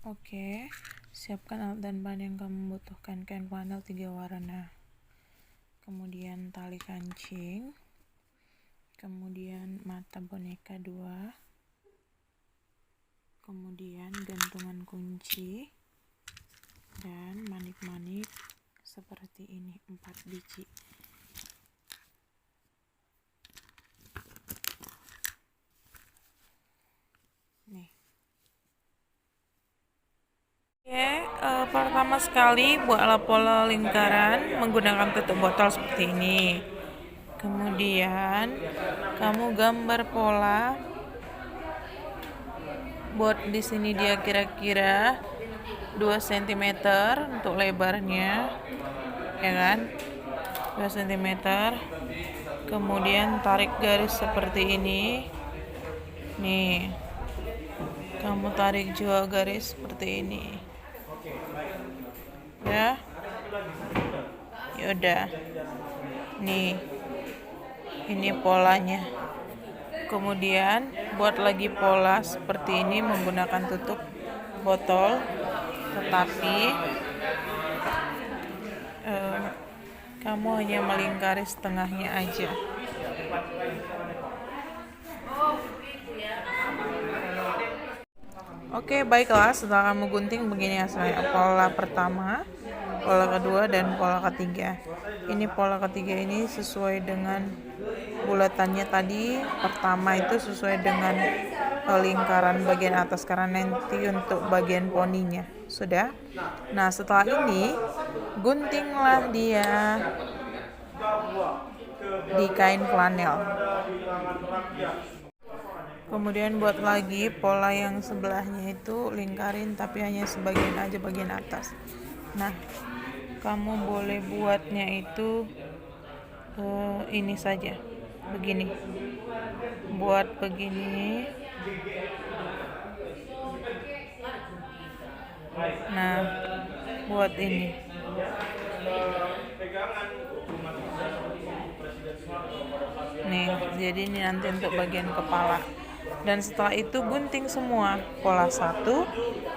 Oke, siapkan alat dan bahan yang kamu butuhkan. Kain flanel 3 warna, kemudian tali kancing, kemudian mata boneka 2, kemudian gantungan kunci, dan manik-manik seperti ini 4 biji. Nih. Oke, pertama sekali buatlah pola lingkaran menggunakan tutup botol seperti ini. Kemudian kamu gambar pola, buat di sini dia kira-kira 2 cm untuk lebarnya, ya kan? 2 cm. Kemudian tarik garis seperti ini. Nih. Kamu tarik juga garis seperti ini. Ya. Yaudah. Nih. Ini polanya. Kemudian buat lagi pola seperti ini menggunakan tutup botol, tetapi kamu hanya melingkari setengahnya aja. Oke, baiklah, setelah kamu gunting begini hasilnya. Pola pertama, pola kedua, dan pola ketiga. Ini pola ketiga ini sesuai dengan bulatannya tadi. Pertama itu sesuai dengan lingkaran bagian atas, karena nanti untuk bagian poninya. Sudah? Nah, setelah ini guntinglah dia di kain flanel. Kemudian buat lagi pola yang sebelahnya itu lingkarin, tapi hanya sebagian aja, bagian atas. Nah, kamu boleh buatnya itu ini saja, begini. Buat begini. Nah, buat ini. Nih, jadi ini nanti untuk bagian kepala. Dan setelah itu gunting semua, pola 1,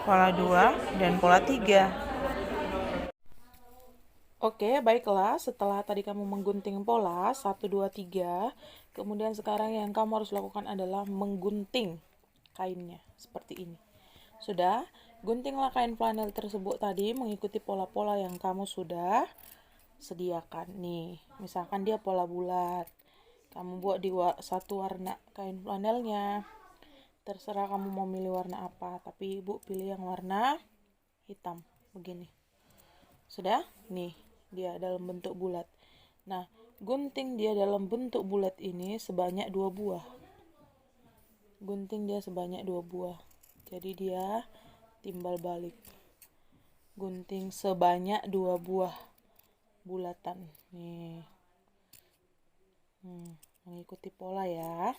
pola 2, dan pola 3. Oke, baiklah, setelah tadi kamu menggunting pola 1, 2, 3, kemudian sekarang yang kamu harus lakukan adalah menggunting kainnya seperti ini. Sudah, guntinglah kain flanel tersebut tadi mengikuti pola-pola yang kamu sudah sediakan. Nih, misalkan dia pola bulat, kamu buat di satu warna kain flanelnya. Terserah kamu mau milih warna apa, tapi ibu pilih yang warna hitam begini. Sudah? Nih, dia dalam bentuk bulat. Nah, gunting dia dalam bentuk bulat ini sebanyak 2 buah. Gunting dia sebanyak 2 buah. Jadi dia timbal balik. Gunting sebanyak 2 buah bulatan. Nih. Mengikuti pola ya.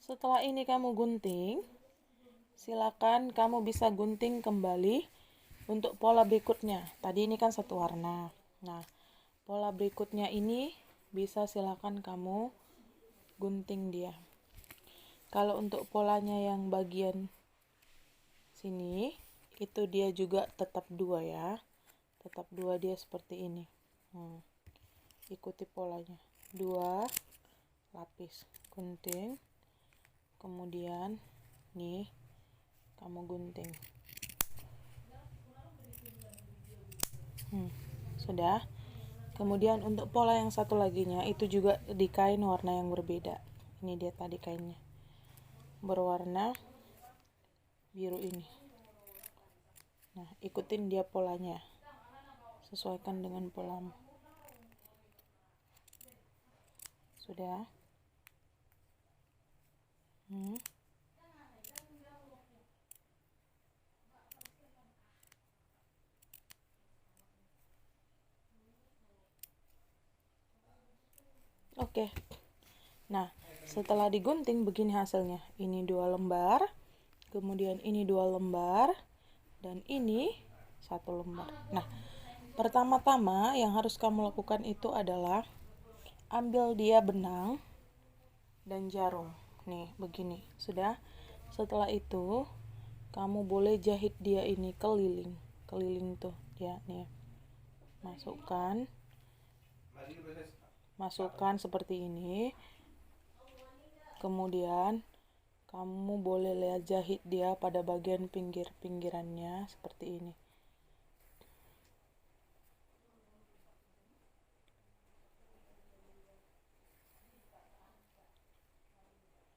Setelah ini kamu gunting, silakan kamu bisa gunting kembali untuk pola berikutnya. Tadi ini kan satu warna. Nah, pola berikutnya ini bisa silakan kamu gunting dia. Kalau untuk polanya yang bagian sini, itu dia juga tetap 2 ya. Tetap 2 dia seperti ini. Ikuti polanya. 2 lapis gunting. Kemudian nih kamu gunting. Sudah. Kemudian untuk pola yang satu laginya itu juga di kain warna yang berbeda. Ini dia tadi kainnya berwarna biru ini. Nah, ikutin dia polanya, sesuaikan dengan polamu. Sudah. Oke. Nah, setelah digunting begini hasilnya. Ini 2 lembar, kemudian ini 2 lembar, dan ini 1 lembar. Nah, pertama-tama yang harus kamu lakukan itu adalah ambil dia benang dan jarum. Nih, begini. Sudah. Setelah itu kamu boleh jahit dia ini keliling tuh ya, nih masukkan seperti ini. Kemudian kamu boleh lihat jahit dia pada bagian pinggirannya seperti ini.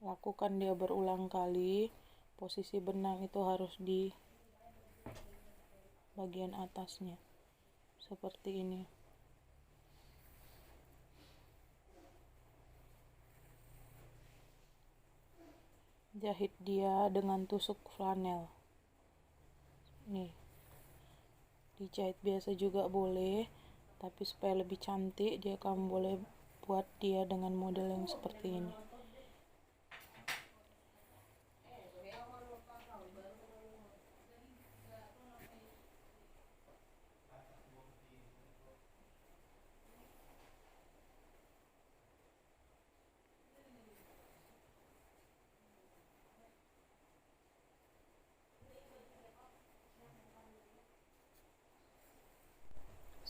Lakukan dia berulang kali. Posisi benang itu harus di bagian atasnya seperti ini. Jahit dia dengan tusuk flanel. Nih, dijahit biasa juga boleh, tapi supaya lebih cantik dia kamu boleh buat dia dengan model yang seperti ini.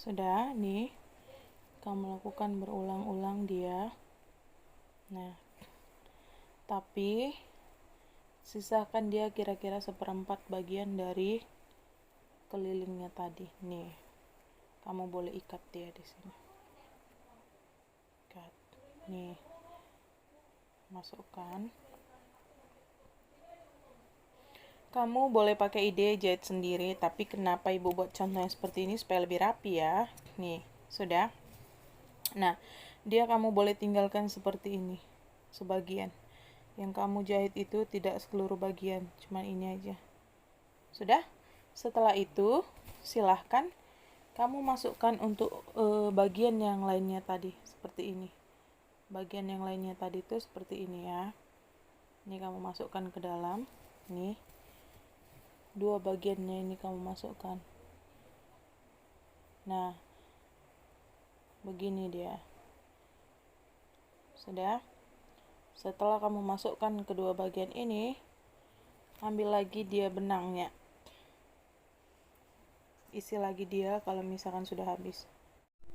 Sudah, nih kamu lakukan berulang-ulang dia. Nah, tapi sisakan dia kira-kira 1/4 bagian dari kelilingnya tadi. Nih, kamu boleh ikat dia di sini. Ikat. Nih, masukkan. Kamu boleh pakai ide jahit sendiri, tapi kenapa ibu buat contohnya seperti ini supaya lebih rapi ya. Nih, sudah. Nah, dia kamu boleh tinggalkan seperti ini, sebagian. Yang kamu jahit itu tidak seluruh bagian, cuman ini aja. Sudah? Setelah itu, silahkan kamu masukkan untuk bagian yang lainnya tadi, seperti ini. Bagian yang lainnya tadi itu seperti ini ya. Ini kamu masukkan ke dalam. Nih, dua bagiannya ini kamu masukkan. Nah, begini dia. Sudah? Setelah kamu masukkan kedua bagian ini, ambil lagi dia benangnya. Isi lagi dia kalau misalkan sudah habis.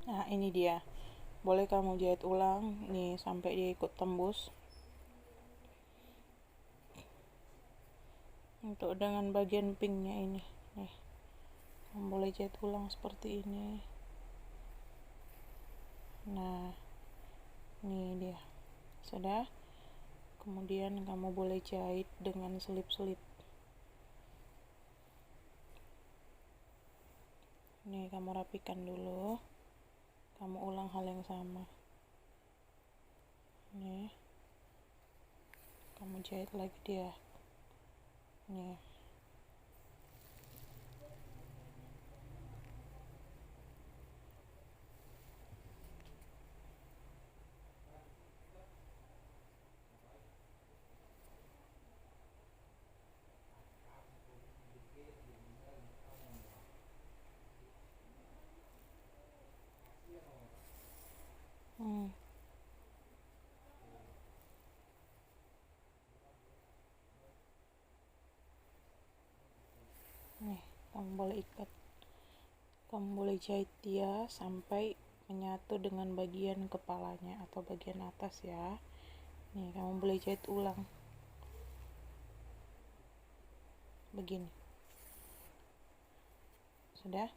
Nah, ini dia. Boleh kamu jahit ulang nih sampai dia ikut tembus. Untuk dengan bagian pinknya ini, nih, kamu boleh jahit ulang seperti ini. Nah, ini dia. Sudah. Kemudian kamu boleh jahit dengan selip-selip. Nih, kamu rapikan dulu. Kamu ulang hal yang sama. Nih, kamu jahit lagi dia. Nih. Nih, kamu boleh ikat. Kamu boleh jahit dia sampai menyatu dengan bagian kepalanya atau bagian atas ya. Nih, kamu boleh jahit ulang. Begini. Sudah?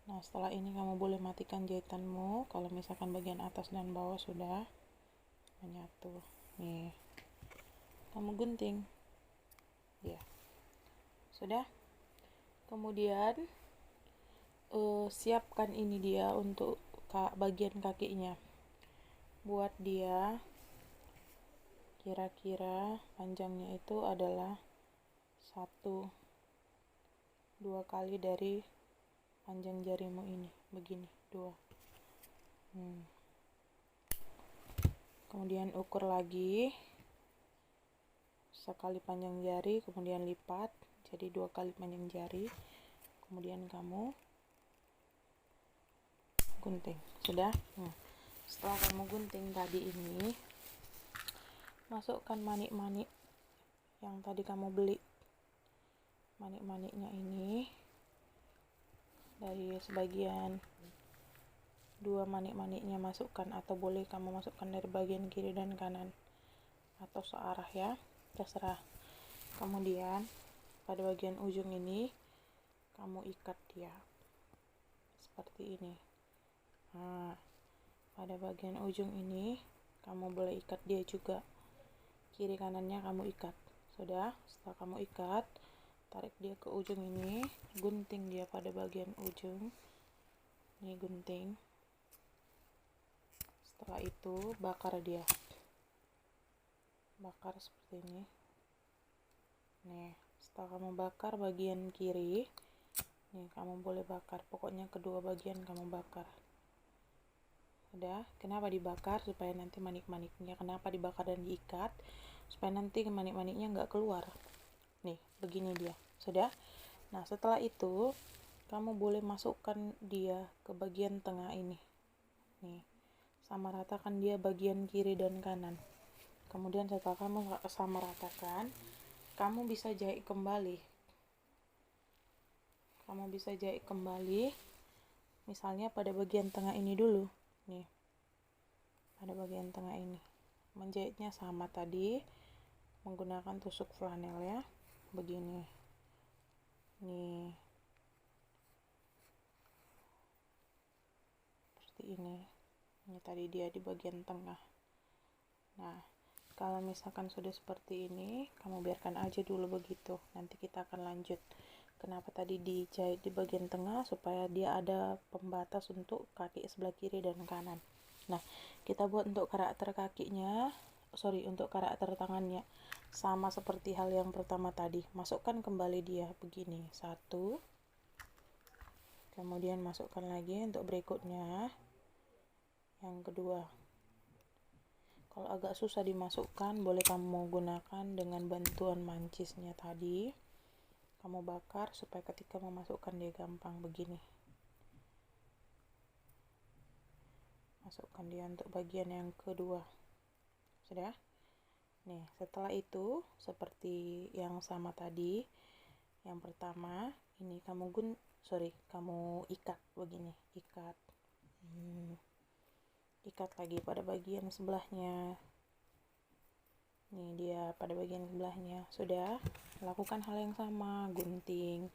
Nah, setelah ini kamu boleh matikan jahitanmu kalau misalkan bagian atas dan bawah sudah menyatu. Nih, kamu gunting. Ya. Sudah? Kemudian siapkan ini dia untuk bagian kakinya. Buat dia kira-kira panjangnya itu adalah 1-2 kali dari panjang jarimu ini, begini, 2. Kemudian ukur lagi sekali panjang jari, kemudian lipat jadi 2 kali panjang jari, kemudian kamu gunting. Sudah? Setelah kamu gunting tadi ini, masukkan manik-manik yang tadi kamu beli manik-maniknya ini, dari sebagian dua manik-maniknya masukkan, atau boleh kamu masukkan dari bagian kiri dan kanan atau searah ya, terserah. Kemudian pada bagian ujung ini kamu ikat dia seperti ini. Nah, pada bagian ujung ini kamu boleh ikat dia juga, kiri kanannya kamu ikat. Sudah, setelah kamu ikat, tarik dia ke ujung ini, gunting dia pada bagian ujung ini, gunting. Setelah itu bakar dia, bakar seperti ini. Nih, setelah kamu bakar bagian kiri, nih kamu boleh bakar, pokoknya kedua bagian kamu bakar. Udah, kenapa dibakar? Supaya nanti manik-maniknya, kenapa dibakar dan diikat? Supaya nanti manik-maniknya nggak keluar. Nih, begini dia. Sudah. Nah, setelah itu kamu boleh masukkan dia ke bagian tengah ini. Nih, sama ratakan dia bagian kiri dan kanan. Kemudian setelah kamu sama ratakan, kamu bisa jahit kembali. Kamu bisa jahit kembali, misalnya pada bagian tengah ini dulu. Nih, pada bagian tengah ini menjahitnya sama tadi menggunakan tusuk flanel ya, begini. Nih, seperti ini tadi dia di bagian tengah. Nah, kalau misalkan sudah seperti ini, kamu biarkan aja dulu begitu, nanti kita akan lanjut. Kenapa tadi dijahit di bagian tengah? Supaya dia ada pembatas untuk kaki sebelah kiri dan kanan. Nah, kita buat untuk karakter kakinya, untuk karakter tangannya, sama seperti hal yang pertama tadi. Masukkan kembali dia begini, satu, kemudian masukkan lagi untuk berikutnya, yang kedua. Kalau agak susah dimasukkan, boleh kamu gunakan dengan bantuan mancisnya tadi. Kamu bakar supaya ketika memasukkan dia gampang begini. Masukkan dia untuk bagian yang kedua. Sudah? Nih, setelah itu seperti yang sama tadi, yang pertama ini kamu ikat begini, ikat. Ikat lagi pada bagian sebelahnya. Nih dia pada bagian sebelahnya. Sudah, lakukan hal yang sama, gunting.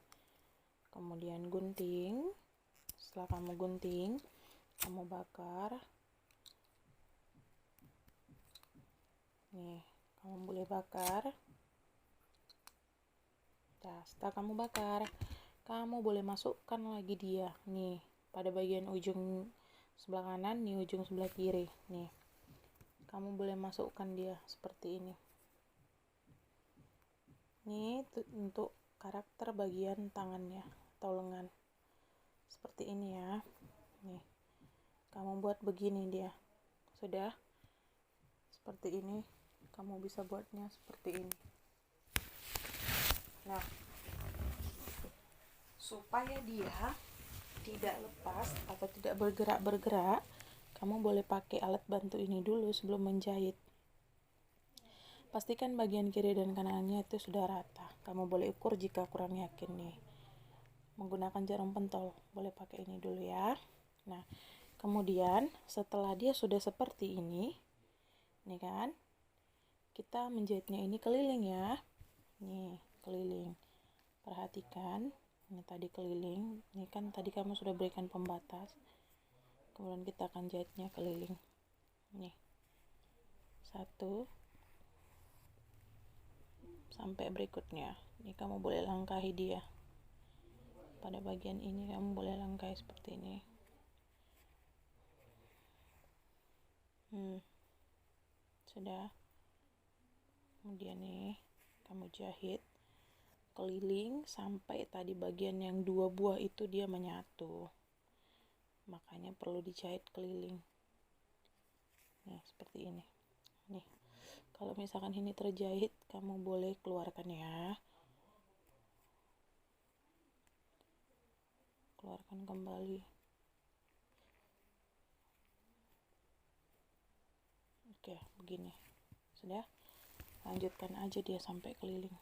Kemudian gunting. Setelah kamu gunting, kamu bakar. Nih, kamu boleh bakar. Nah, setelah kamu bakar, kamu boleh masukkan lagi dia. Nih, pada bagian ujung sebelah kanan, nih ujung sebelah kiri. Nih, kamu boleh masukkan dia seperti ini. Ini untuk karakter bagian tangannya atau lengan. Seperti ini ya. Nih, kamu buat begini dia. Sudah? Seperti ini. Kamu bisa buatnya seperti ini. Nah, supaya dia tidak lepas atau tidak bergerak-bergerak, kamu boleh pakai alat bantu ini dulu sebelum menjahit. Pastikan bagian kiri dan kanannya itu sudah rata. Kamu boleh ukur jika kurang yakin nih. Menggunakan jarum pentol, boleh pakai ini dulu ya. Nah, kemudian setelah dia sudah seperti ini, nih kan, kita menjahitnya ini keliling ya. Nih, keliling. Perhatikan, ini tadi keliling. Ini kan tadi kamu sudah berikan pembatas. Kemudian kita akan jahitnya keliling. Nih, 1 sampai berikutnya. Ini kamu boleh langkahi dia. Pada bagian ini kamu boleh langkahi seperti ini. Sudah. Kemudian nih, kamu jahit keliling sampai tadi bagian yang 2 buah itu dia menyatu. Makanya perlu dijahit keliling. Nih, seperti ini. Nih, kalau misalkan ini terjahit, kamu boleh keluarkan ya. Keluarkan kembali. Oke, begini. Sudah? lanjutkan aja dia sampai keliling.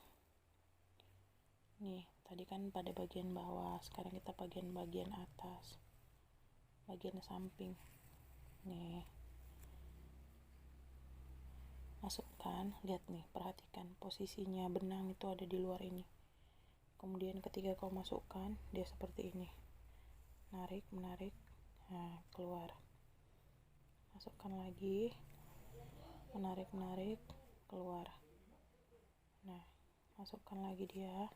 Nih tadi kan pada bagian bawah, sekarang kita bagian atas, bagian samping. Nih masukkan, lihat nih, perhatikan posisinya benang itu ada di luar ini. Kemudian ketika kau masukkan, dia seperti ini, menarik, nah keluar. Masukkan lagi, menarik, keluar. Nah masukkan lagi dia,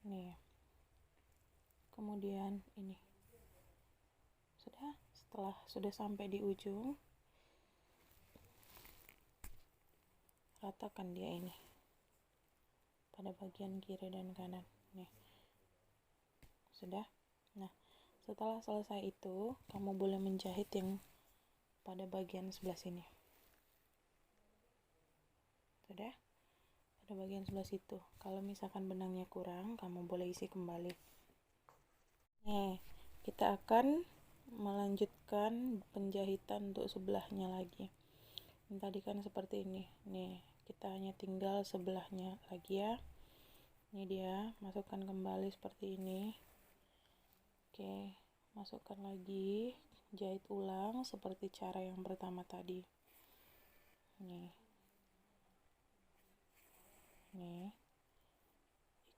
nih. Kemudian ini setelah sudah sampai di ujung, ratakan dia ini pada bagian kiri dan kanan. Nih sudah. Nah setelah selesai itu, kamu boleh menjahit yang pada bagian sebelah sini. Sudah, pada bagian sebelah situ. Kalau misalkan benangnya kurang, kamu boleh isi kembali. Nih kita akan melanjutkan penjahitan untuk sebelahnya lagi. Tadi kan seperti ini. Nih kita hanya tinggal sebelahnya lagi ya. Ini dia, masukkan kembali seperti ini. Oke, masukkan lagi, jahit ulang seperti cara yang pertama tadi. Nih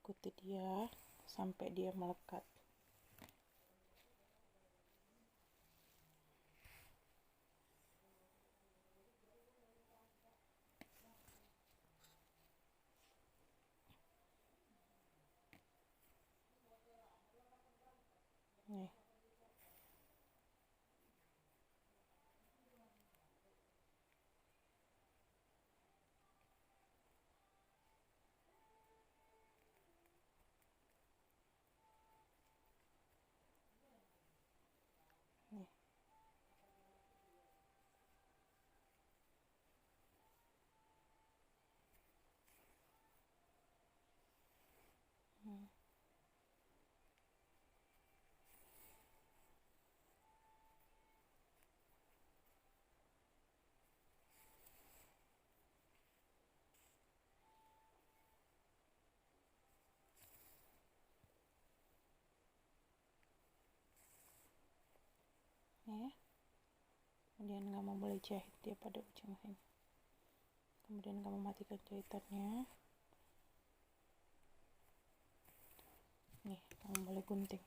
ikuti dia sampai dia melekat. Nih nih nih. Kemudian kamu boleh jahit dia pada ujung sini. Kemudian kamu matikan jahitannya. Nih kamu boleh gunting.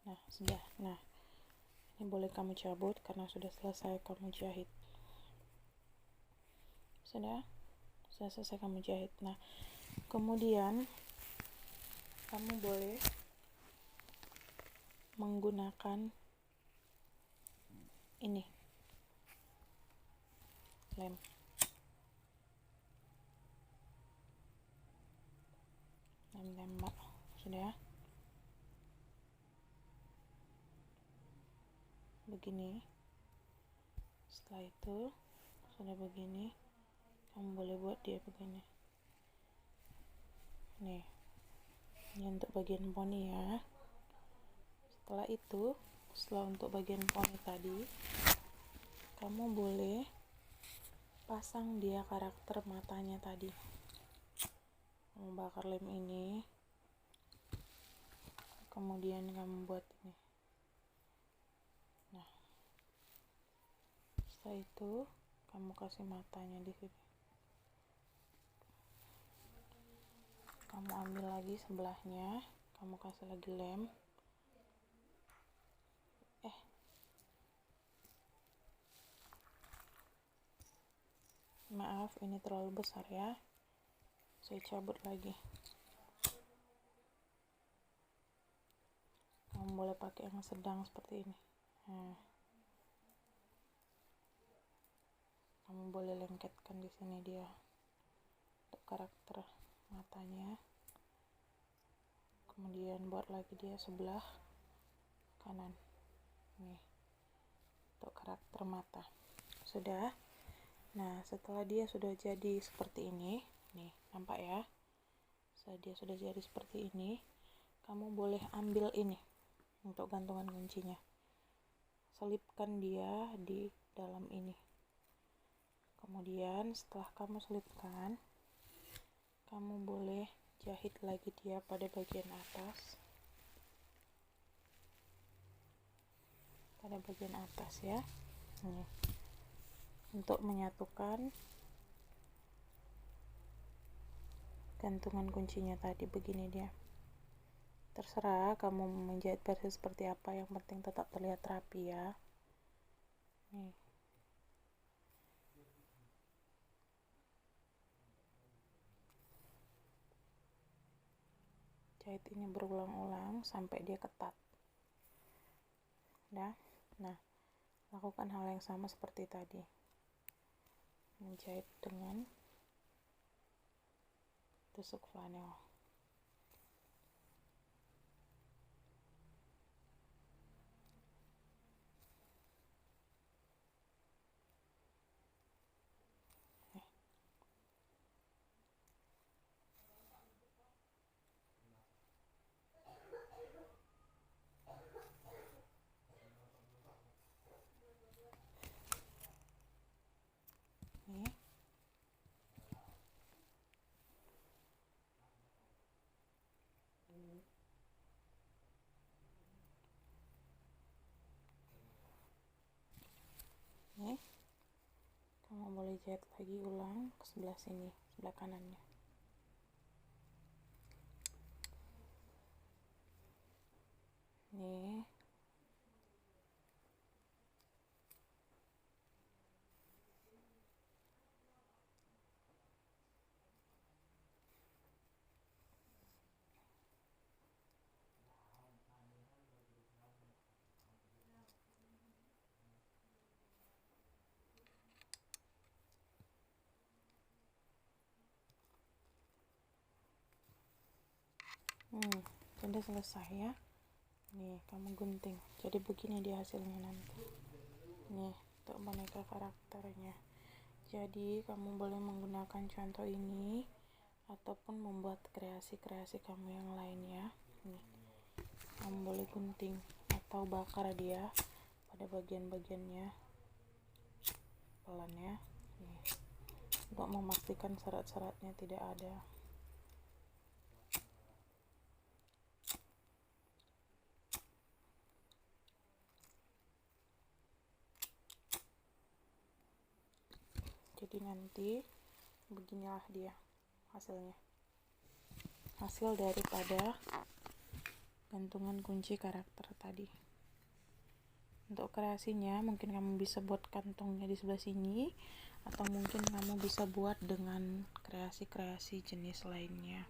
Nah sudah. Nah ini boleh kamu cabut karena sudah selesai kamu jahit. Sudah selesai kamu jahit. Nah kemudian kamu boleh menggunakan ini lem. Tembak. Sudah begini. Setelah itu sudah begini, kamu boleh buat dia begini. Nih ini untuk bagian poni ya. Setelah itu, setelah untuk bagian poni tadi, kamu boleh pasang dia karakter matanya tadi. Kamu bakar lem ini, kemudian kamu buat ini. Nah setelah itu kamu kasih matanya di sini. Kamu ambil lagi sebelahnya, kamu kasih lagi lem. Maaf, ini terlalu besar ya. Saya cabut lagi. Kamu boleh pakai yang sedang seperti ini. Nah, kamu boleh lengketkan di sini dia untuk karakter matanya. Kemudian buat lagi dia sebelah kanan. Nih, untuk karakter mata. Sudah. Nah, setelah dia sudah jadi seperti ini, nih, nampak ya? Setelah dia sudah jadi seperti ini, kamu boleh ambil ini untuk gantungan kuncinya. Selipkan dia di dalam ini. Kemudian setelah kamu selipkan, kamu boleh jahit lagi dia pada bagian atas. Ya. Nih. Untuk menyatukan gantungan kuncinya tadi, begini dia. Terserah kamu menjahit versi seperti apa, yang penting tetap terlihat rapi ya. Nih. Jahit ini berulang-ulang sampai dia ketat. Nah, lakukan hal yang sama seperti tadi. Menjahit dengan tusuk flanel. Nih. Nih. Kamu boleh jahit lagi ulang ke sebelah sini, sebelah kanannya. Nih. Sudah selesai ya. Nih, kamu gunting. Jadi begini dia hasilnya nanti. Nih, untuk boneka karakternya. Jadi kamu boleh menggunakan contoh ini ataupun membuat kreasi-kreasi kamu yang lainnya. Nih, kamu boleh gunting atau bakar dia pada bagian-bagiannya pelan ya. Nih, untuk memastikan serat-seratnya tidak ada. Jadi nanti beginilah dia hasilnya, hasil daripada gantungan kunci karakter tadi. Untuk kreasinya mungkin kamu bisa buat kantongnya di sebelah sini, atau mungkin kamu bisa buat dengan kreasi-kreasi jenis lainnya.